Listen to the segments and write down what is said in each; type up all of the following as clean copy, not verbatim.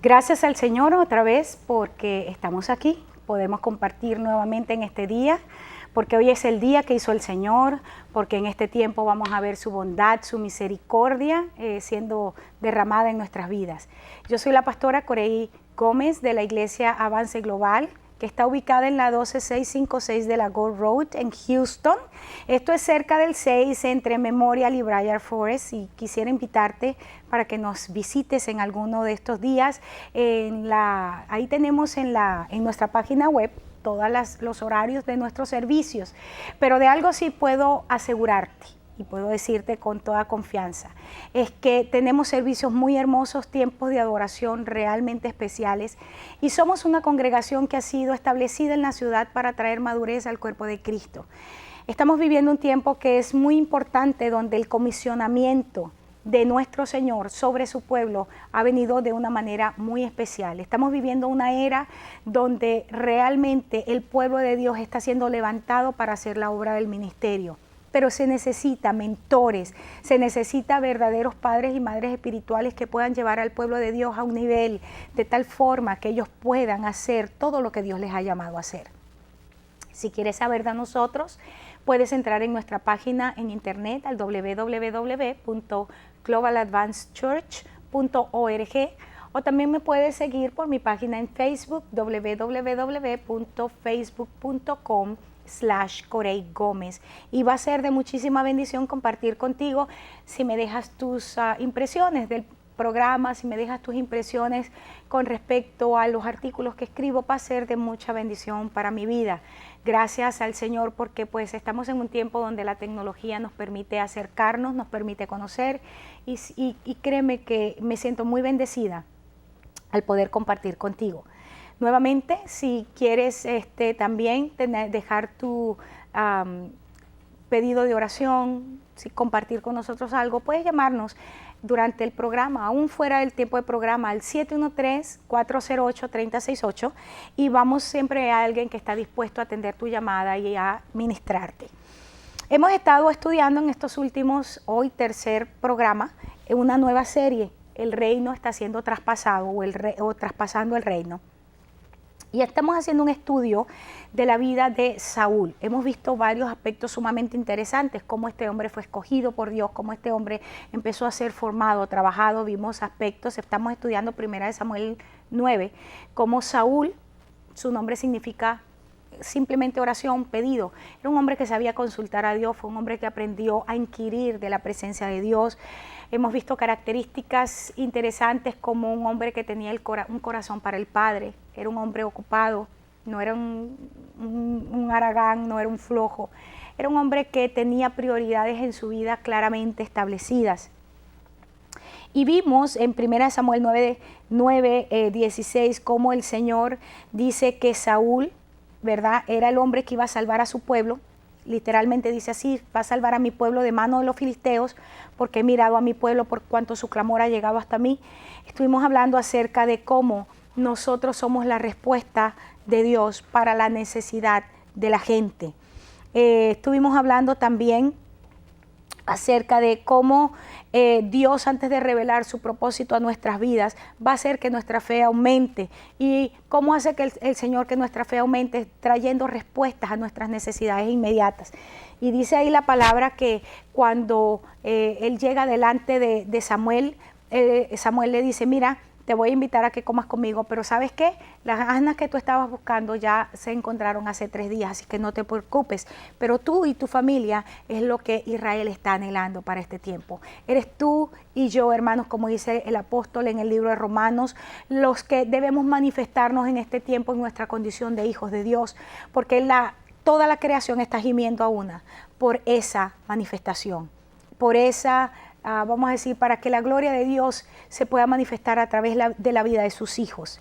Gracias al Señor otra vez porque estamos aquí, podemos compartir nuevamente en este día, porque hoy es el día que hizo el Señor, porque en este tiempo vamos a ver su bondad, su misericordia siendo derramada en nuestras vidas. Yo soy la pastora Corey Gómez de la Iglesia Avance Global, que está ubicada en la 12656 de la Gold Road en Houston. Esto es cerca del 6 entre Memorial y Bryan Forest, y quisiera invitarte para que nos visites en alguno de estos días. Ahí tenemos en nuestra página web todos los horarios de nuestros servicios, pero de algo sí puedo asegurarte y puedo decirte con toda confianza, es que tenemos servicios muy hermosos, tiempos de adoración realmente especiales, y somos una congregación que ha sido establecida en la ciudad para traer madurez al cuerpo de Cristo. Estamos viviendo un tiempo que es muy importante, donde el comisionamiento de nuestro Señor sobre su pueblo ha venido de una manera muy especial. Estamos viviendo una era donde realmente el pueblo de Dios está siendo levantado para hacer la obra del ministerio. Pero se necesita mentores, se necesita verdaderos padres y madres espirituales que puedan llevar al pueblo de Dios a un nivel de tal forma que ellos puedan hacer todo lo que Dios les ha llamado a hacer. Si quieres saber de nosotros, puedes entrar en nuestra página en internet al www.globaladvancedchurch.org, o también me puedes seguir por mi página en Facebook, www.facebook.com/Corey Gómez, y va a ser de muchísima bendición compartir contigo. Si me dejas tus impresiones del programa, si me dejas tus impresiones con respecto a los artículos que escribo, va a ser de mucha bendición para mi vida. Gracias al Señor, porque pues estamos en un tiempo donde la tecnología nos permite acercarnos, nos permite conocer, y créeme que me siento muy bendecida al poder compartir contigo. Nuevamente, si quieres también dejar tu pedido de oración, compartir con nosotros algo, puedes llamarnos durante el programa, aún fuera del tiempo de programa, al 713-408-3068, y vamos siempre a alguien que está dispuesto a atender tu llamada y a ministrarte. Hemos estado estudiando en estos últimos, hoy tercer programa, en una nueva serie, El reino está siendo traspasado, o traspasando el reino. Y estamos haciendo un estudio de la vida de Saúl. Hemos visto varios aspectos sumamente interesantes, cómo este hombre fue escogido por Dios, cómo este hombre empezó a ser formado, trabajado. Vimos aspectos, estamos estudiando 1 Samuel 9, cómo Saúl, su nombre significa simplemente oración, pedido. Era un hombre que sabía consultar a Dios, fue un hombre que aprendió a inquirir de la presencia de Dios. Hemos visto características interesantes, como un hombre que tenía un corazón para el Padre. Era un hombre ocupado, no era un haragán, no era un flojo. Era un hombre que tenía prioridades en su vida claramente establecidas. Y vimos en 1 Samuel 9:16 cómo el Señor dice que Saúl, ¿verdad?, era el hombre que iba a salvar a su pueblo. Literalmente dice así: va a salvar a mi pueblo de mano de los filisteos, porque he mirado a mi pueblo por cuanto su clamor ha llegado hasta mí. Estuvimos hablando acerca de cómo nosotros somos la respuesta de Dios para la necesidad de la gente. Estuvimos hablando también acerca de cómo Dios, antes de revelar su propósito a nuestras vidas, va a hacer que nuestra fe aumente. Y cómo hace que el Señor que nuestra fe aumente, trayendo respuestas a nuestras necesidades inmediatas. Y dice ahí la palabra que cuando él llega delante de Samuel, Samuel le dice: mira, te voy a invitar a que comas conmigo, pero ¿sabes qué? Las asnas que tú estabas buscando ya se encontraron hace 3 días, así que no te preocupes. Pero tú y tu familia es lo que Israel está anhelando para este tiempo. Eres tú y yo, hermanos, como dice el apóstol en el libro de Romanos, los que debemos manifestarnos en este tiempo en nuestra condición de hijos de Dios, porque toda la creación está gimiendo a una por esa manifestación, por esa vamos a decir, para que la gloria de Dios se pueda manifestar a través de la vida de sus hijos.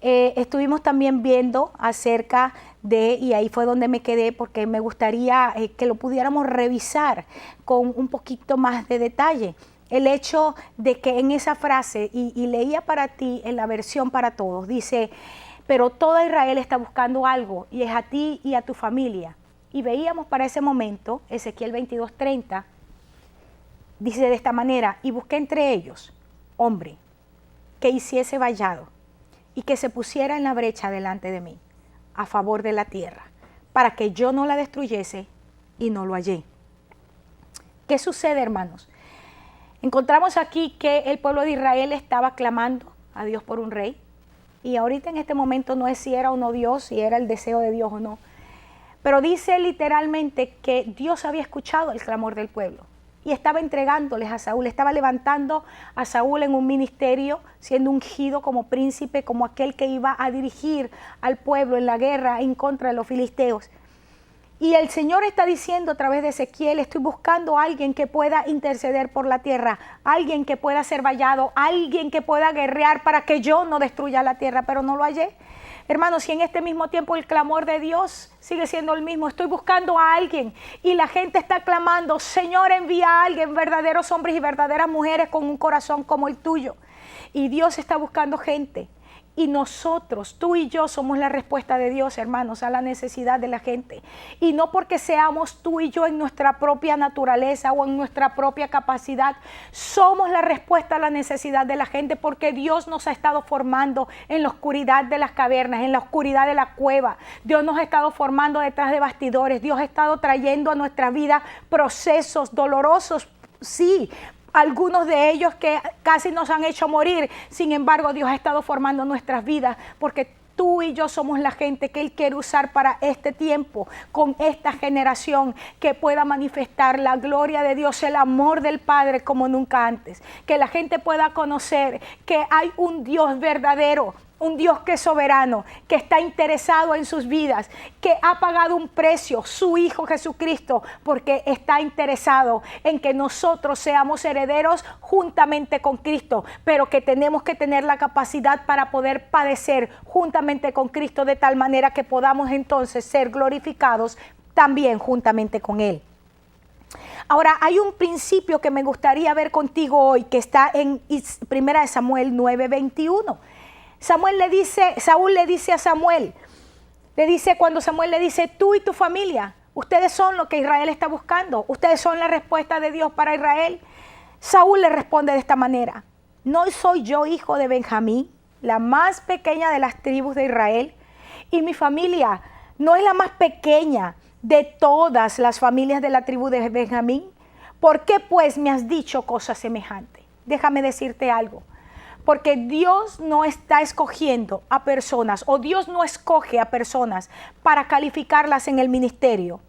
Estuvimos también viendo acerca de, y ahí fue donde me quedé, porque me gustaría que lo pudiéramos revisar con un poquito más de detalle, el hecho de que en esa frase, y leía para ti en la versión para todos, dice: pero toda Israel está buscando algo, y es a ti y a tu familia. Y veíamos para ese momento, Ezequiel 22:30, dice de esta manera: y busqué entre ellos hombre que hiciese vallado y que se pusiera en la brecha delante de mí, a favor de la tierra, para que yo no la destruyese, y no lo hallé. ¿Qué sucede, hermanos? Encontramos aquí que el pueblo de Israel estaba clamando a Dios por un rey, y ahorita en este momento no es si era o no Dios, si era el deseo de Dios o no, pero dice literalmente que Dios había escuchado el clamor del pueblo y estaba entregándoles a Saúl, estaba levantando a Saúl en un ministerio, siendo ungido como príncipe, como aquel que iba a dirigir al pueblo en la guerra en contra de los filisteos. Y el Señor está diciendo a través de Ezequiel, estoy buscando a alguien que pueda interceder por la tierra, alguien que pueda ser vallado, alguien que pueda guerrear para que yo no destruya la tierra, pero no lo hallé. Hermanos, si en este mismo tiempo el clamor de Dios sigue siendo el mismo, estoy buscando a alguien y la gente está clamando, Señor, envía a alguien, verdaderos hombres y verdaderas mujeres con un corazón como el tuyo. Y Dios está buscando gente. Y nosotros, tú y yo, somos la respuesta de Dios, hermanos, a la necesidad de la gente. Y no porque seamos tú y yo en nuestra propia naturaleza o en nuestra propia capacidad. Somos la respuesta a la necesidad de la gente porque Dios nos ha estado formando en la oscuridad de las cavernas, en la oscuridad de la cueva. Dios nos ha estado formando detrás de bastidores. Dios ha estado trayendo a nuestra vida procesos dolorosos, sí, algunos de ellos que casi nos han hecho morir. Sin embargo, Dios ha estado formando nuestras vidas porque tú y yo somos la gente que Él quiere usar para este tiempo, con esta generación, que pueda manifestar la gloria de Dios, el amor del Padre como nunca antes. Que la gente pueda conocer que hay un Dios verdadero, un Dios que es soberano, que está interesado en sus vidas, que ha pagado un precio, su Hijo Jesucristo, porque está interesado en que nosotros seamos herederos juntamente con Cristo, pero que tenemos que tener la capacidad para poder padecer juntamente con Cristo de tal manera que podamos entonces ser glorificados también juntamente con Él. Ahora, hay un principio que me gustaría ver contigo hoy, que está en 1 Samuel 9:21. Saúl le dice a Samuel, cuando Samuel le dice, tú y tu familia, ustedes son lo que Israel está buscando, ustedes son la respuesta de Dios para Israel. Saúl le responde de esta manera, ¿no soy yo hijo de Benjamín, la más pequeña de las tribus de Israel? Y mi familia no es la más pequeña de todas las familias de la tribu de Benjamín. ¿Por qué pues me has dicho cosa semejante? Déjame decirte algo. Porque Dios no está escogiendo a personas, o Dios no escoge a personas para calificarlas en el ministerio,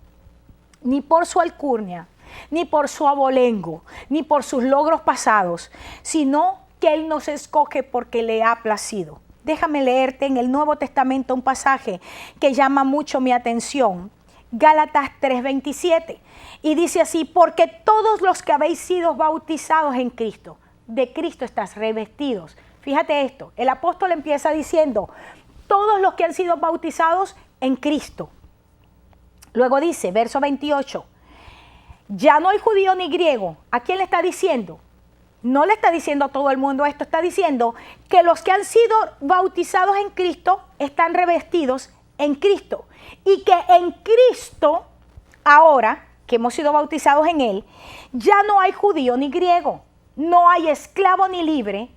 ni por su alcurnia, ni por su abolengo, ni por sus logros pasados, sino que Él nos escoge porque le ha placido. Déjame leerte en el Nuevo Testamento un pasaje que llama mucho mi atención. Gálatas 3:27. Y dice así, porque todos los que habéis sido bautizados en Cristo, de Cristo estás revestidos. Fíjate esto, el apóstol empieza diciendo, todos los que han sido bautizados en Cristo. Luego dice, verso 28, ya no hay judío ni griego. ¿A quién le está diciendo? No le está diciendo a todo el mundo esto, está diciendo que los que han sido bautizados en Cristo están revestidos en Cristo. Y que en Cristo, ahora que hemos sido bautizados en Él, ya no hay judío ni griego. No hay esclavo ni libre,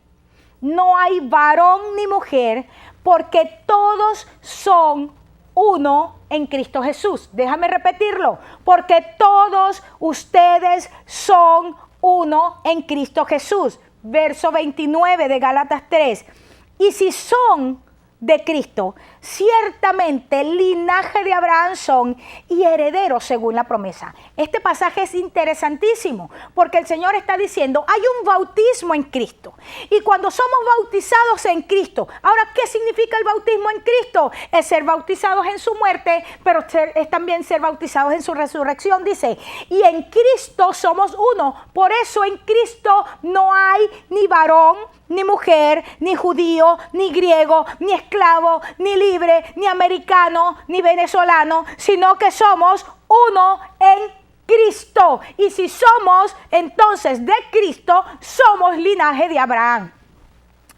no hay varón ni mujer, porque todos son uno en Cristo Jesús. Déjame repetirlo, porque todos ustedes son uno en Cristo Jesús. Verso 29 de Gálatas 3. Y si son de Cristo, ciertamente el linaje de Abraham son y herederos según la promesa. Este pasaje es interesantísimo porque el Señor está diciendo, hay un bautismo en Cristo. Y cuando somos bautizados en Cristo, ahora, ¿qué significa el bautismo en Cristo? Es ser bautizados en su muerte, pero es también ser bautizados en su resurrección, dice. Y en Cristo somos uno. Por eso en Cristo no hay ni varón, ni mujer, ni judío, ni griego, ni esclavo, ni libre, ni americano, ni venezolano, sino que somos uno en Cristo. Y si somos entonces de Cristo, somos linaje de Abraham.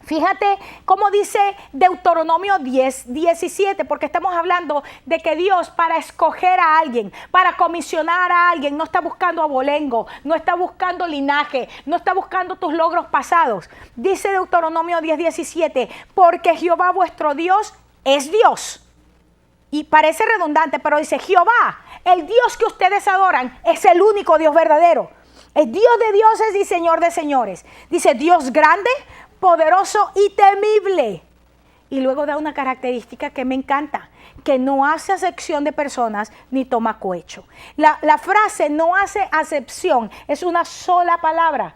Fíjate cómo dice Deuteronomio 10:17, porque estamos hablando de que Dios, para escoger a alguien, para comisionar a alguien, no está buscando abolengo, no está buscando linaje, no está buscando tus logros pasados. Dice Deuteronomio 10:17, porque Jehová vuestro Dios es Dios. Y parece redundante, pero dice Jehová, el Dios que ustedes adoran, es el único Dios verdadero. Es Dios de dioses y Señor de señores. Dice Dios grande, poderoso y temible. Y luego da una característica que me encanta, que no hace acepción de personas ni toma cohecho. La frase no hace acepción es una sola palabra.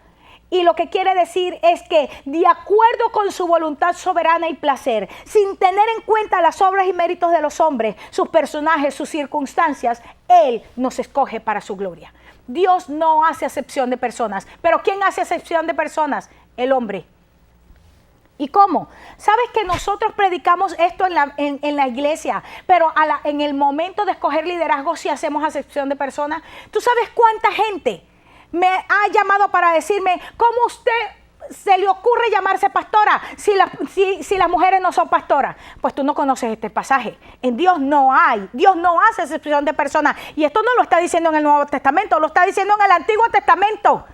Y lo que quiere decir es que de acuerdo con su voluntad soberana y placer, sin tener en cuenta las obras y méritos de los hombres, sus personajes, sus circunstancias, Él nos escoge para su gloria. Dios no hace acepción de personas. ¿Pero quién hace acepción de personas? El hombre. ¿Y cómo? ¿Sabes que nosotros predicamos esto en la iglesia, pero en el momento de escoger liderazgo sí hacemos acepción de personas? ¿Tú sabes cuánta gente me ha llamado para decirme cómo usted se le ocurre llamarse pastora si las mujeres no son pastoras? Pues tú no conoces este pasaje. En Dios no hace acepción de personas. Y esto no lo está diciendo en el Nuevo Testamento, lo está diciendo en el Antiguo Testamento.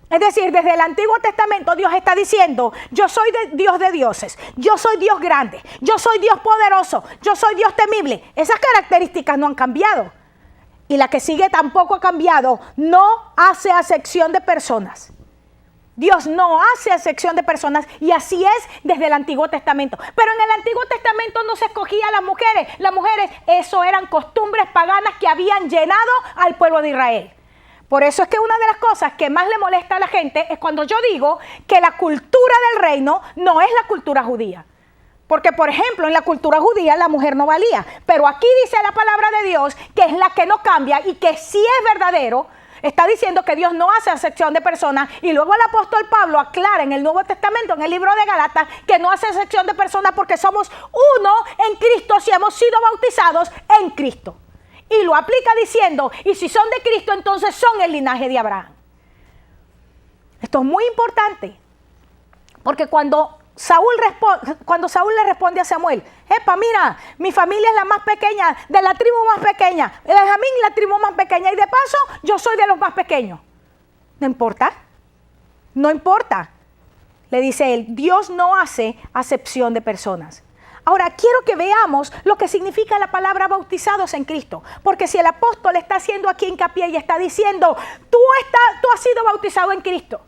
Es decir, desde el Antiguo Testamento Dios está diciendo, yo soy Dios de dioses, yo soy Dios grande, yo soy Dios poderoso, yo soy Dios temible. Esas características no han cambiado. Y la que sigue tampoco ha cambiado. No hace acepción de personas. Dios no hace acepción de personas, y así es desde el Antiguo Testamento. Pero en el Antiguo Testamento no se escogía a las mujeres. Las mujeres, eso eran costumbres paganas que habían llenado al pueblo de Israel. Por eso es que una de las cosas que más le molesta a la gente es cuando yo digo que la cultura del reino no es la cultura judía. Porque, por ejemplo, en la cultura judía la mujer no valía. Pero aquí dice la palabra de Dios que es la que no cambia y que sí es verdadero. Está diciendo que Dios no hace acepción de personas. Y luego el apóstol Pablo aclara en el Nuevo Testamento, en el libro de Gálatas, que no hace acepción de personas porque somos uno en Cristo si hemos sido bautizados en Cristo. Y lo aplica diciendo, y si son de Cristo, entonces son el linaje de Abraham. Esto es muy importante, porque cuando Saúl le responde a Samuel, epa, mira, mi familia es la más pequeña, de la tribu más pequeña, Benjamín la tribu más pequeña, y de paso yo soy de los más pequeños. No importa, no importa. Le dice él, Dios no hace acepción de personas. Ahora, quiero que veamos lo que significa la palabra bautizados en Cristo. Porque si el apóstol está haciendo aquí hincapié y está diciendo, tú has sido bautizado en Cristo.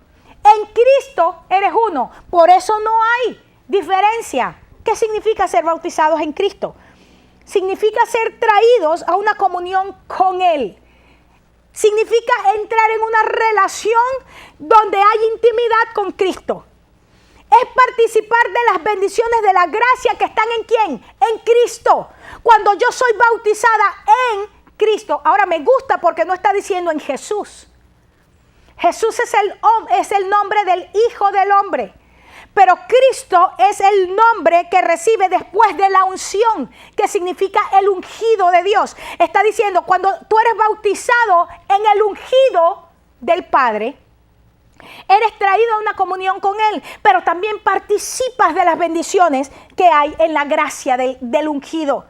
En Cristo eres uno. Por eso no hay diferencia. ¿Qué significa ser bautizados en Cristo? Significa ser traídos a una comunión con Él. Significa entrar en una relación donde hay intimidad con Cristo. Es participar de las bendiciones de la gracia que están ¿en quién? En Cristo. Cuando yo soy bautizada en Cristo. Ahora me gusta porque no está diciendo en Jesús. Jesús es el nombre del Hijo del Hombre. Pero Cristo es el nombre que recibe después de la unción, que significa el ungido de Dios. Está diciendo, cuando tú eres bautizado en el ungido del Padre, eres traído a una comunión con Él, pero también participas de las bendiciones que hay en la gracia del ungido.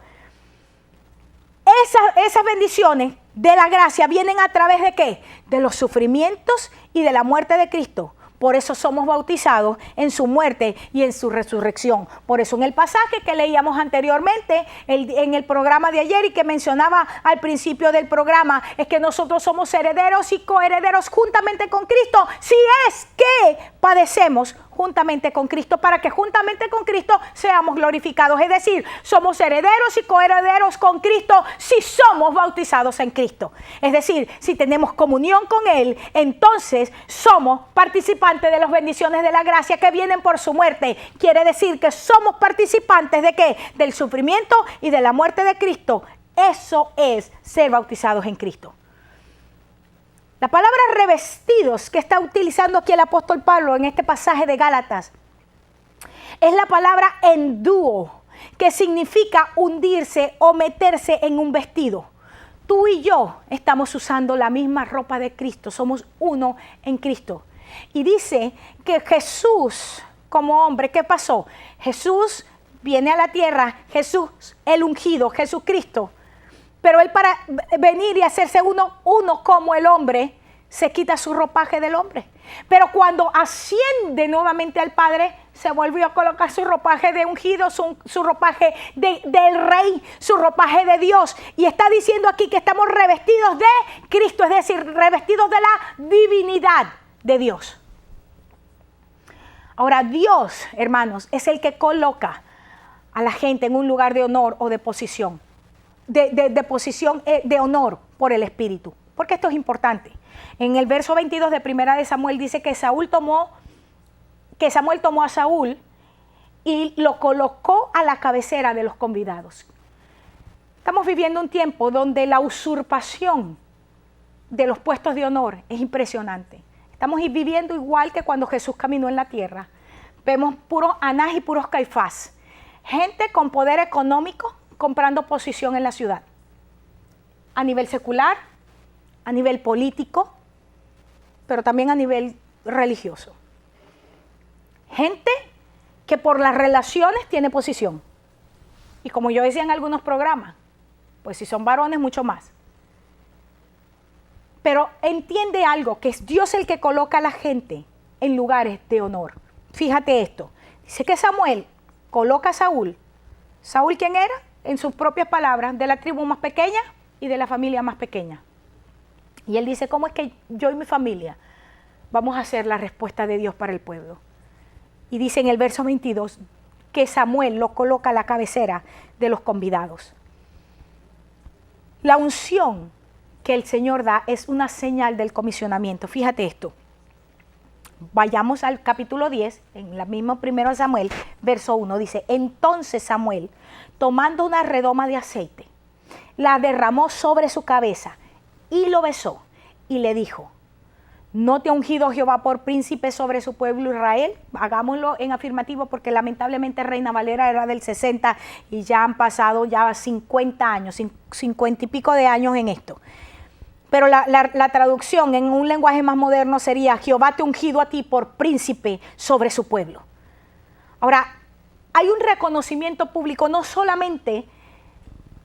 Esas bendiciones de la gracia vienen a través de ¿qué? De los sufrimientos y de la muerte de Cristo. Por eso somos bautizados en su muerte y en su resurrección. Por eso en el pasaje que leíamos anteriormente, en el programa de ayer y que mencionaba al principio del programa, es que nosotros somos herederos y coherederos juntamente con Cristo, si es que padecemos juntamente con Cristo, para que juntamente con Cristo seamos glorificados. Es decir, somos herederos y coherederos con Cristo si somos bautizados en Cristo. Es decir, si tenemos comunión con Él, entonces somos participantes de las bendiciones de la gracia que vienen por su muerte. Quiere decir que somos participantes ¿de qué? Del sufrimiento y de la muerte de Cristo. Eso es ser bautizados en Cristo. La palabra revestidos que está utilizando aquí el apóstol Pablo en este pasaje de Gálatas es la palabra enduo, que significa hundirse o meterse en un vestido. Tú y yo estamos usando la misma ropa de Cristo, somos uno en Cristo. Y dice que Jesús como hombre. ¿Qué pasó? Jesús viene a la tierra, Jesús, el ungido, Jesucristo. Pero él, para venir y hacerse uno como el hombre, se quita su ropaje del hombre. Pero cuando asciende nuevamente al Padre, se volvió a colocar su ropaje de ungido, su ropaje del rey, su ropaje de Dios. Y está diciendo aquí que estamos revestidos de Cristo, es decir, revestidos de la divinidad de Dios. Ahora, Dios, hermanos, es el que coloca a la gente en un lugar de honor o de posición, de posición de honor por el Espíritu. Porque esto es importante. En el verso 22 de Primera de Samuel dice que Samuel tomó a Saúl y lo colocó a la cabecera de los convidados. Estamos viviendo un tiempo donde la usurpación de los puestos de honor es impresionante. Estamos viviendo igual que cuando Jesús caminó en la tierra. Vemos puros Anás y puros Caifás. Gente con poder económico comprando posición en la ciudad. A nivel secular, a nivel político, pero también a nivel religioso. Gente que por las relaciones tiene posición. Y como yo decía en algunos programas, pues si son varones, mucho más. Pero entiende algo, que es Dios el que coloca a la gente en lugares de honor. Fíjate esto. Dice que Samuel coloca a Saúl. ¿Saúl quién era? En sus propias palabras, de la tribu más pequeña y de la familia más pequeña. Y él dice, ¿cómo es que yo y mi familia vamos a hacer la respuesta de Dios para el pueblo? Y dice en el verso 22 que Samuel lo coloca a la cabecera de los convidados. La unción que el Señor da es una señal del comisionamiento. Fíjate esto. Vayamos al capítulo 10, en la misma 1 Samuel, verso 1, dice, entonces Samuel, tomando una redoma de aceite, la derramó sobre su cabeza y lo besó y le dijo, ¿no te ha ungido Jehová por príncipe sobre su pueblo Israel? Hagámoslo en afirmativo porque lamentablemente Reina Valera era del 60 y ya han pasado ya 50 años, 50 y pico de años en esto. Pero la traducción en un lenguaje más moderno sería, Jehová te ha ungido a ti por príncipe sobre su pueblo. Ahora, hay un reconocimiento público, no solamente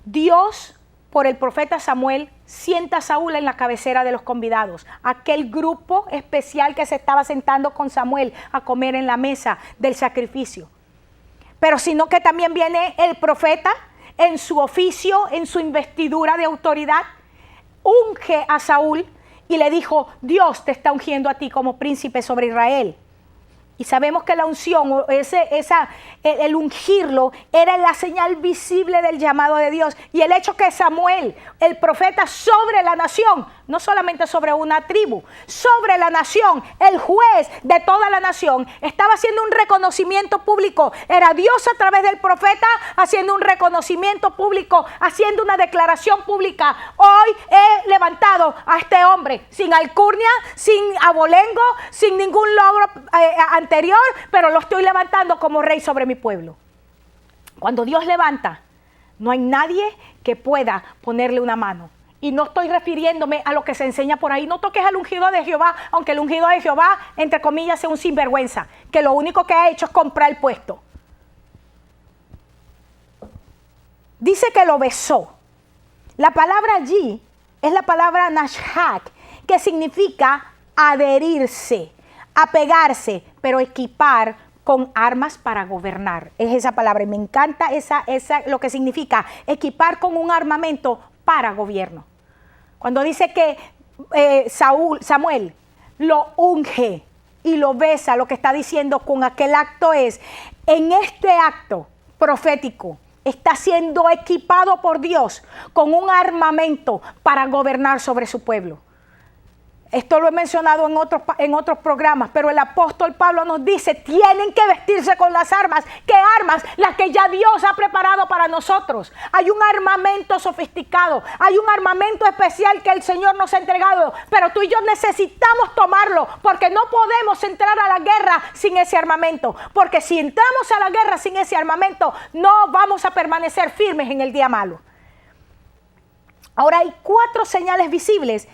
Dios por el profeta Samuel sienta a Saúl en la cabecera de los convidados, aquel grupo especial que se estaba sentando con Samuel a comer en la mesa del sacrificio, pero sino que también viene el profeta en su oficio, en su investidura de autoridad, unge a Saúl y le dijo, Dios te está ungiendo a ti como príncipe sobre Israel. Y sabemos que la unción, el ungirlo, era la señal visible del llamado de Dios. Y el hecho que Samuel, el profeta sobre la nación, no solamente sobre una tribu, sobre la nación, el juez de toda la nación, estaba haciendo un reconocimiento público. Era Dios a través del profeta haciendo un reconocimiento público, haciendo una declaración pública. Hoy he levantado a este hombre sin alcurnia, sin abolengo, sin ningún logro anterior, pero lo estoy levantando como rey sobre mi pueblo. Cuando Dios levanta, no hay nadie que pueda ponerle una mano. Y no estoy refiriéndome a lo que se enseña por ahí. No toques al ungido de Jehová, aunque el ungido de Jehová, entre comillas, sea un sinvergüenza, que lo único que ha hecho es comprar el puesto. Dice que lo besó. La palabra allí es la palabra nashak, que significa adherirse, apegarse, pero equipar con armas para gobernar. Es esa palabra y me encanta lo que significa equipar con un armamento para gobierno. Cuando dice que Samuel lo unge y lo besa, lo que está diciendo con aquel acto es, en este acto profético, está siendo equipado por Dios con un armamento para gobernar sobre su pueblo. Esto lo he mencionado en otros programas, pero el apóstol Pablo nos dice, tienen que vestirse con las armas. ¿Qué armas? Las que ya Dios ha preparado para nosotros. Hay un armamento sofisticado, hay un armamento especial que el Señor nos ha entregado, pero tú y yo necesitamos tomarlo, porque no podemos entrar a la guerra sin ese armamento, porque si entramos a la guerra sin ese armamento, no vamos a permanecer firmes en el día malo. Ahora hay 4 señales visibles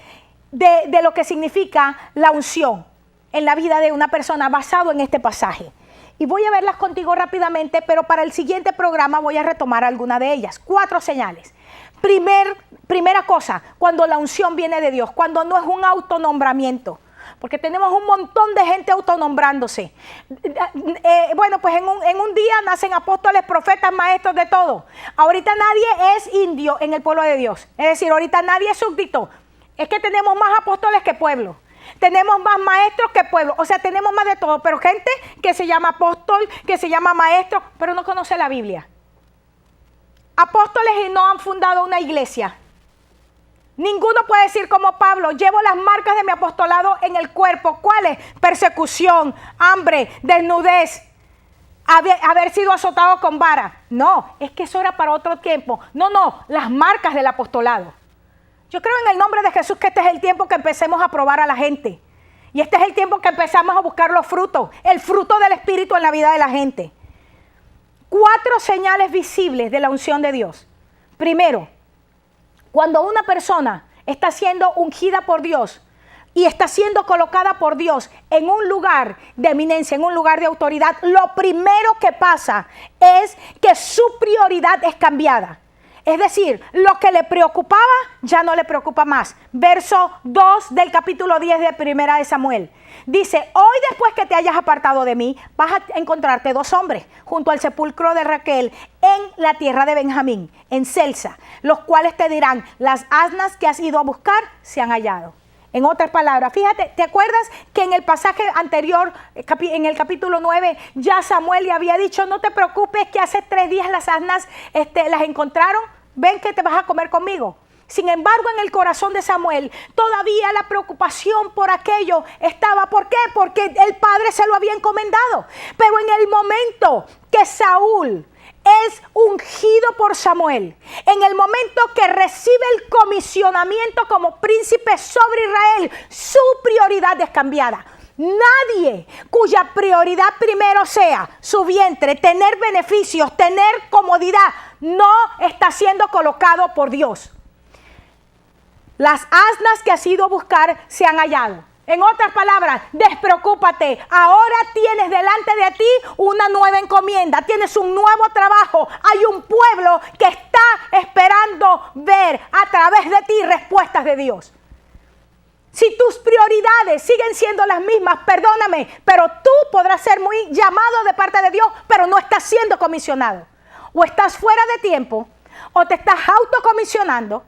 de lo que significa la unción en la vida de una persona basado en este pasaje. Y voy a verlas contigo rápidamente, pero para el siguiente programa voy a retomar alguna de ellas. 4 señales. Primera cosa, cuando la unción viene de Dios, cuando no es un autonombramiento. Porque tenemos un montón de gente autonombrándose. Bueno, pues en un día nacen apóstoles, profetas, maestros, de todo. Ahorita nadie es indio en el pueblo de Dios. Es decir, ahorita nadie es súbdito. Es que tenemos más apóstoles que pueblo. Tenemos más maestros que pueblo. O sea, tenemos más de todo. Pero gente que se llama apóstol, que se llama maestro, pero no conoce la Biblia. Apóstoles y no han fundado una iglesia. Ninguno puede decir como Pablo, llevo las marcas de mi apostolado en el cuerpo. ¿Cuáles? Persecución, hambre, desnudez, haber sido azotado con vara. No, es que eso era para otro tiempo. No, las marcas del apostolado. Yo creo en el nombre de Jesús que este es el tiempo que empecemos a probar a la gente. Y este es el tiempo que empezamos a buscar los frutos, el fruto del Espíritu en la vida de la gente. 4 señales visibles de la unción de Dios. Primero, cuando una persona está siendo ungida por Dios y está siendo colocada por Dios en un lugar de eminencia, en un lugar de autoridad, lo primero que pasa es que su prioridad es cambiada. Es decir, lo que le preocupaba ya no le preocupa más. Verso 2 del capítulo 10 de Primera de Samuel. Dice, hoy después que te hayas apartado de mí, vas a encontrarte 2 hombres junto al sepulcro de Raquel en la tierra de Benjamín, en Celsa, los cuales te dirán, las asnas que has ido a buscar se han hallado. En otras palabras, fíjate, ¿te acuerdas que en el pasaje anterior, en el capítulo 9, ya Samuel le había dicho, no te preocupes que hace 3 días las asnas las encontraron, ven que te vas a comer conmigo? Sin embargo, en el corazón de Samuel, todavía la preocupación por aquello estaba. ¿Por qué? Porque el padre se lo había encomendado. Pero en el momento que Saúl es ungido por Samuel, en el momento que recibe el comisionamiento como príncipe sobre Israel, su prioridad es cambiada. Nadie cuya prioridad primero sea su vientre, tener beneficios, tener comodidad, no está siendo colocado por Dios. Las asnas que has ido a buscar se han hallado. En otras palabras, despreocúpate. Ahora tienes delante de ti una nueva encomienda. Tienes un nuevo trabajo. Hay un pueblo que está esperando ver a través de ti respuestas de Dios. Si tus prioridades siguen siendo las mismas, perdóname, pero tú podrás ser muy llamado de parte de Dios, pero no estás siendo comisionado. O estás fuera de tiempo, o te estás autocomisionando.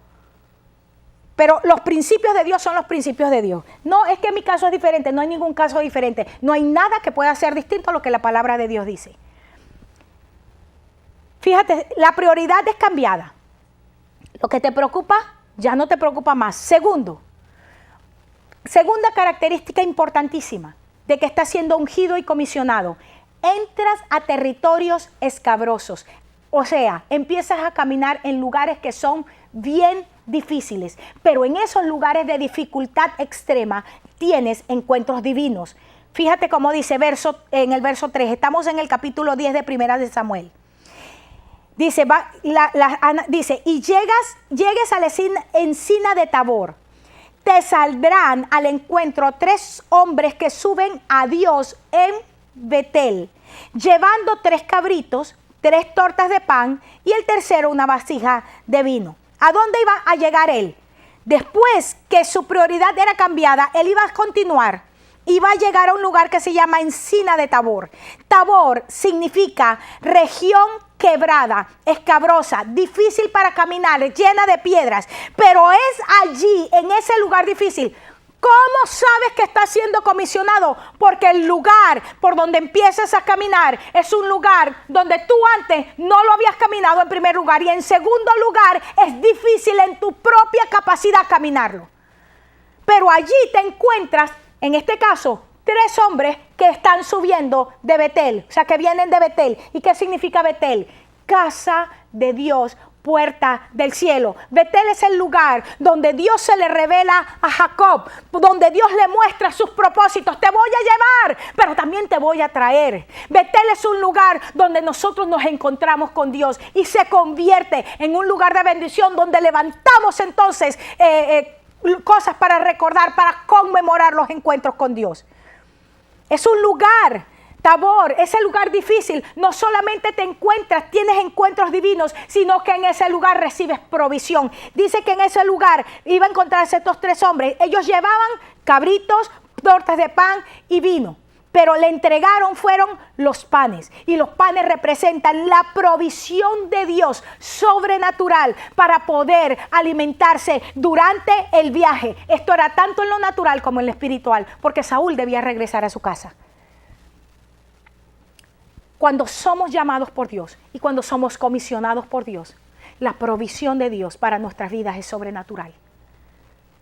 Pero los principios de Dios son los principios de Dios. No es que mi caso es diferente, no hay ningún caso diferente. No hay nada que pueda ser distinto a lo que la palabra de Dios dice. Fíjate, la prioridad es cambiada. Lo que te preocupa, ya no te preocupa más. Segunda característica importantísima de que estás siendo ungido y comisionado. Entras a territorios escabrosos. O sea, empiezas a caminar en lugares que son bien difíciles, pero en esos lugares de dificultad extrema tienes encuentros divinos. Fíjate cómo dice en el verso 3, estamos en el capítulo 10 de Primera de Samuel. Dice, dice, y llegues a la encina de Tabor, te saldrán al encuentro 3 hombres que suben a Dios en Betel, llevando 3 cabritos, 3 tortas de pan y el tercero una vasija de vino. ¿A dónde iba a llegar él? Después que su prioridad era cambiada, él iba a continuar. Iba a llegar a un lugar que se llama Encina de Tabor. Tabor significa región quebrada, escabrosa, difícil para caminar, llena de piedras. Pero es allí, en ese lugar difícil. ¿Cómo sabes que estás siendo comisionado? Porque el lugar por donde empiezas a caminar es un lugar donde tú antes no lo habías caminado en primer lugar. Y en segundo lugar, es difícil en tu propia capacidad caminarlo. Pero allí te encuentras, en este caso, 3 hombres que están subiendo de Betel. O sea, que vienen de Betel. ¿Y qué significa Betel? Casa de Dios, puerta del cielo. Betel es el lugar donde Dios se le revela a Jacob, donde Dios le muestra sus propósitos. Te voy a llevar, pero también te voy a traer. Betel es un lugar donde nosotros nos encontramos con Dios y se convierte en un lugar de bendición donde levantamos entonces cosas para recordar, para conmemorar los encuentros con Dios. Es un lugar Tabor, ese lugar difícil, no solamente te encuentras, tienes encuentros divinos, sino que en ese lugar recibes provisión. Dice que en ese lugar iban a encontrarse estos 3 hombres. Ellos llevaban cabritos, tortas de pan y vino, pero le entregaron fueron los panes. Y los panes representan la provisión de Dios sobrenatural para poder alimentarse durante el viaje. Esto era tanto en lo natural como en lo espiritual, porque Saúl debía regresar a su casa. Cuando somos llamados por Dios y cuando somos comisionados por Dios, la provisión de Dios para nuestras vidas es sobrenatural.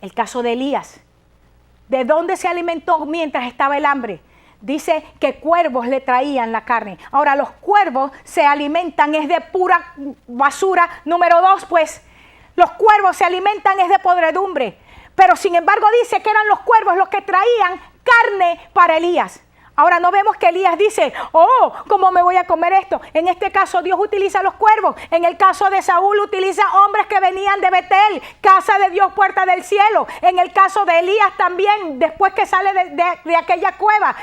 El caso de Elías, ¿de dónde se alimentó mientras estaba el hambre? Dice que cuervos le traían la carne. Ahora, los cuervos se alimentan es de pura basura. Número 2, pues, los cuervos se alimentan es de podredumbre. Pero sin embargo dice que eran los cuervos los que traían carne para Elías. Ahora no vemos que Elías dice, oh, ¿cómo me voy a comer esto? En este caso Dios utiliza los cuervos. En el caso de Saúl utiliza hombres que venían de Betel, casa de Dios, puerta del cielo. En el caso de Elías también, después que sale de aquella cueva,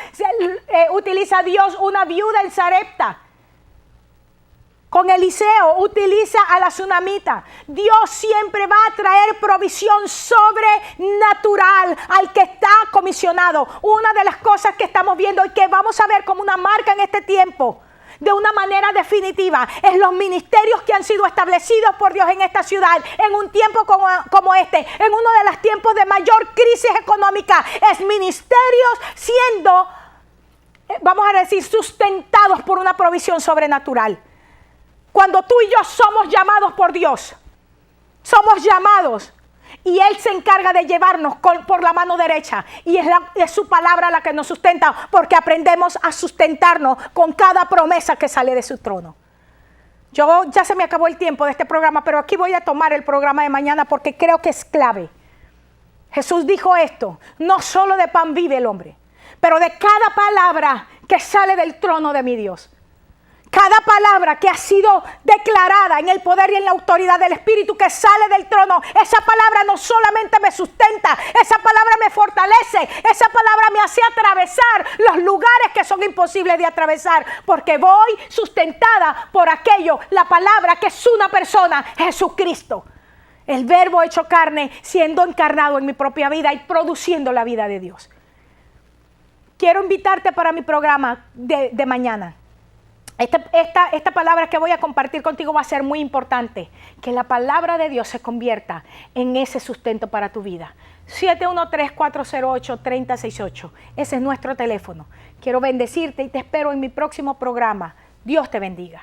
utiliza Dios una viuda en Sarepta. Con Eliseo utiliza a la tsunamita. Dios siempre va a traer provisión sobrenatural al que está comisionado. Una de las cosas que estamos viendo y que vamos a ver como una marca en este tiempo, de una manera definitiva, es los ministerios que han sido establecidos por Dios en esta ciudad, en un tiempo como este, en uno de los tiempos de mayor crisis económica. Es ministerios siendo, vamos a decir, sustentados por una provisión sobrenatural. Cuando tú y yo somos llamados por Dios, somos llamados y Él se encarga de llevarnos por la mano derecha y es su palabra la que nos sustenta, porque aprendemos a sustentarnos con cada promesa que sale de su trono. Ya se me acabó el tiempo de este programa, pero aquí voy a tomar el programa de mañana porque creo que es clave. Jesús dijo esto: no solo de pan vive el hombre, pero de cada palabra que sale del trono de mi Dios. Cada palabra que ha sido declarada en el poder y en la autoridad del Espíritu que sale del trono, esa palabra no solamente me sustenta, esa palabra me fortalece, esa palabra me hace atravesar los lugares que son imposibles de atravesar, porque voy sustentada por aquello, la palabra que es una persona, Jesucristo. El verbo hecho carne, siendo encarnado en mi propia vida y produciendo la vida de Dios. Quiero invitarte para mi programa de mañana. Esta palabra que voy a compartir contigo va a ser muy importante. Que la palabra de Dios se convierta en ese sustento para tu vida. 713-408-3068. Ese es nuestro teléfono. Quiero bendecirte y te espero en mi próximo programa. Dios te bendiga.